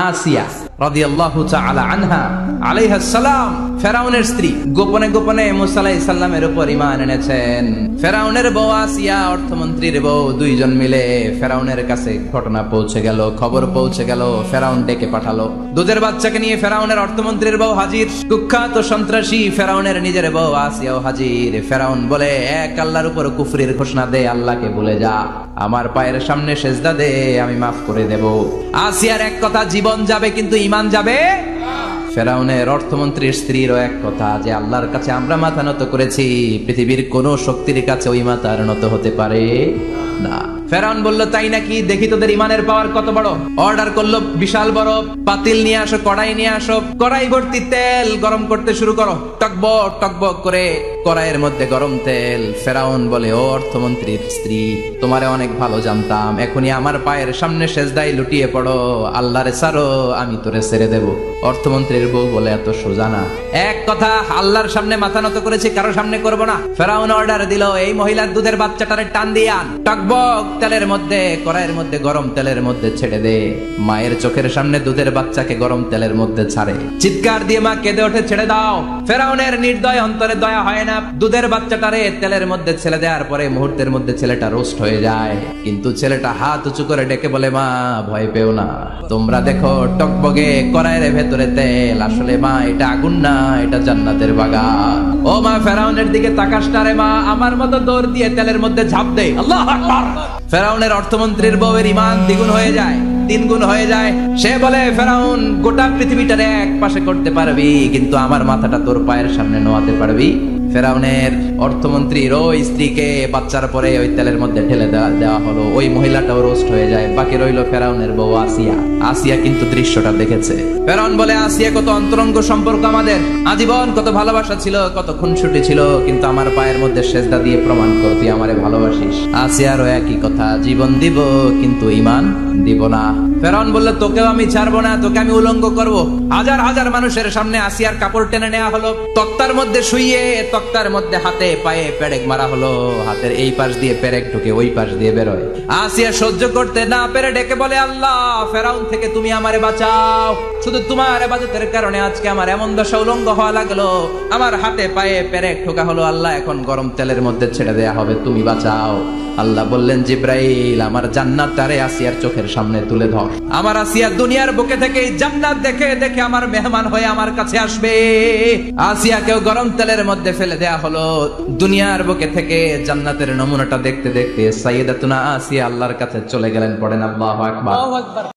আসিয়া রাদিয়াল্লাহু তাআলা আনহা আলাইহা সালাম ফেরাউনের স্ত্রী গোপনে গোপনে মুসা আলাইহিস সালামের উপর ঈমান এনেছেন। ফেরাউনের বউ আসিয়া অর্থমন্ত্রীর বউ দুইজন মিলে ফেরাউনের কাছে ঘটনা পৌঁছে গেল, খবর পৌঁছে গেল। ফেরাউন ডেকে পাঠালো দুধের বাচ্চাকে নিয়ে। ফেরাউনের অর্থমন্ত্রীর বউ হাজির, কুখ্যাত সন্ত্রাসী ফেরাউনের নিজের বউ আসিয়াও হাজির। ফেরাউন বলে, এক আল্লাহর উপর কুফরির ঘোষণা দে, আল্লাহকে ভুলে যা, আমার পায়ের সামনে সেজদা দে, আমি মাফ করে দেব। আসিয়ার এক কথা, জীবন যাবে কিন্তু ঈমান যাবে। ফেরাউনের অর্থমন্ত্রীর স্ত্রীরও এক কথা, যে আল্লাহর কাছে আমরা মাথা নত করেছি, পৃথিবীর কোন শক্তির কাছে ওই মাথা আর নত হতে পারে না। ফেরাউন বলল, তাই নাকি, দেখি তোদের ইমানের পাওয়ার কত বড়। অর্ডার করলো, বিশাল বড় পাতিল নিয়ে আসো, কড়াই নিয়ে আসো, কড়াই ভর্তি তেল গরম করতে শুরু করো। টকবক টকবক করে কড়াইয়ের মধ্যে গরম তেল। ফেরাউন বলে, ও অর্থমন্ত্রীর স্ত্রী, তোমারে অনেক ভালো জানতাম, এখনই আমার পায়ের সামনে সেজদায় লুটিয়ে পড়ো, আল্লাহরে ছাড়ো, আমি তোরে ছেড়ে দেব। অর্থমন্ত্রীর বউ বলে, এত সোজা না, এক কথা, আল্লাহর সামনে মাথা নত করেছি, কারো সামনে করব না। ফেরাউন অর্ডার দিল, এই মহিলার দুধের বাচ্চাটারে টান দিয়ে আন, টকবক তেলের মধ্যে, কড়াইয়ের মধ্যে গরম তেলের মধ্যে ছেড়ে দে। মায়ের চোখের সামনে দুধের বাচ্চাকে গরম তেলের মধ্যে ছাড়ে, চিৎকার দিয়ে মা কেঁদে ওঠে, ছেড়ে দাও। ফেরাউনের নির্দয় অন্তরে দয়া হয় না। দুধের বাচ্চাটারে তেলের মধ্যে ছেড়ে দেওয়ার পরে মুহূর্তের মধ্যে ছেলেটা রোস্ট হয়ে যায়। কিন্তু ছেলেটা হাত উঁচু করে ডেকে বলে, মা ভয় পেও না, তোমরা দেখো টকবগে কড়াইয়ের ভেতরে তেল, আসলে মা এটা আগুন না, এটা জান্নাতের বাগান। ও মা, ফেরাউনের দিকে তাকাস না রে মা, আমার মতো দৌড় দিয়ে তেলের মধ্যে ঝাঁপ দে। আল্লাহু আকবার। ফেরাউনের অর্থমন্ত্রীর বউয়ের ঈমান দ্বিগুণ হয়ে যায়, তিনগুণ হয়ে যায়। সে বলে, ফেরাউন, গোটা পৃথিবীটারে এক পাশে করতে পারবি, কিন্তু আমার মাথাটা তোর পায়ের সামনে নোয়াতে পারবি? ফেরাউনের অর্থমন্ত্রীর ওই স্ত্রীকে বাচ্চার পরে ওই তেলের মধ্যে ঢেলে দেওয়া হলো। ওই মহিলাটাও রোস্ট হয়ে যায়। বাকি রইল ফেরাউনের বউ আসিয়া। আসিয়া কিন্তু দৃশ্যটা দেখেছে। ফেরাউন বলে, আসিয়া, কত অন্তরঙ্গ সম্পর্ক আমাদের, আজীবন কত ভালোবাসা ছিল, কত খুনসুটি ছিল, কিন্তু আমার পায়ের মধ্যে সেজদা দিয়ে প্রমাণ কর তুই আমারে ভালোবাসিস। আসিয়ারও একই কথা, জীবন দিব কিন্তু ঈমান দিব না। ফেরাউন বলল, তোকেও আমি ছাড়বো না, তোকে আমি উলঙ্গ করব। হাজার হাজার মানুষের সামনে আসিয়ার কাপড় টেনে নেওয়া হলো, তক্তার মধ্যে শুইয়ে তক্তার মধ্যে হাতে পায়ে পেরেক মারা হলো। হাতের এই পাশ দিয়ে পেরেক ঢুকে ওই পাশ দিয়ে বেরোয়। আসিয়া সহ্য করতে না পেরে ডেকে বলে, আল্লাহ, ফেরাউন থেকে তুমি আমারে বাঁচাও, শুধু তোমার ইবাদতের কারণে আজকে আমার এমন দশা উলঙ্গ হওয়া লাগলো, আমার হাতে পায়ে পেরেক ঠোকা হলো, আল্লাহ এখন গরম তেলের মধ্যে ছেড়ে দেয়া হবে, তুমি বাঁচাও। আল্লাহ বললেন, জিব্রাইল, আমার জান্নাতটারে আসিয়ার চোখের সামনে তুলে ধর। আমার আসিয়া দুনিয়ার বুকে থেকে জান্নাত দেখে দেখে আমার মেহমান হয়ে আমার কাছে আসবে। আসিয়াকেও গরম তেলের মধ্যে ফেলে দেয়া হলো। দুনিয়ার বুকে থেকে জান্নাতের নমুনাটা দেখতে দেখতে সাইয়েদাতুনা আসিয়া আল্লাহর কাছে চলে গেলেন। পড়েন আল্লাহু আকবার।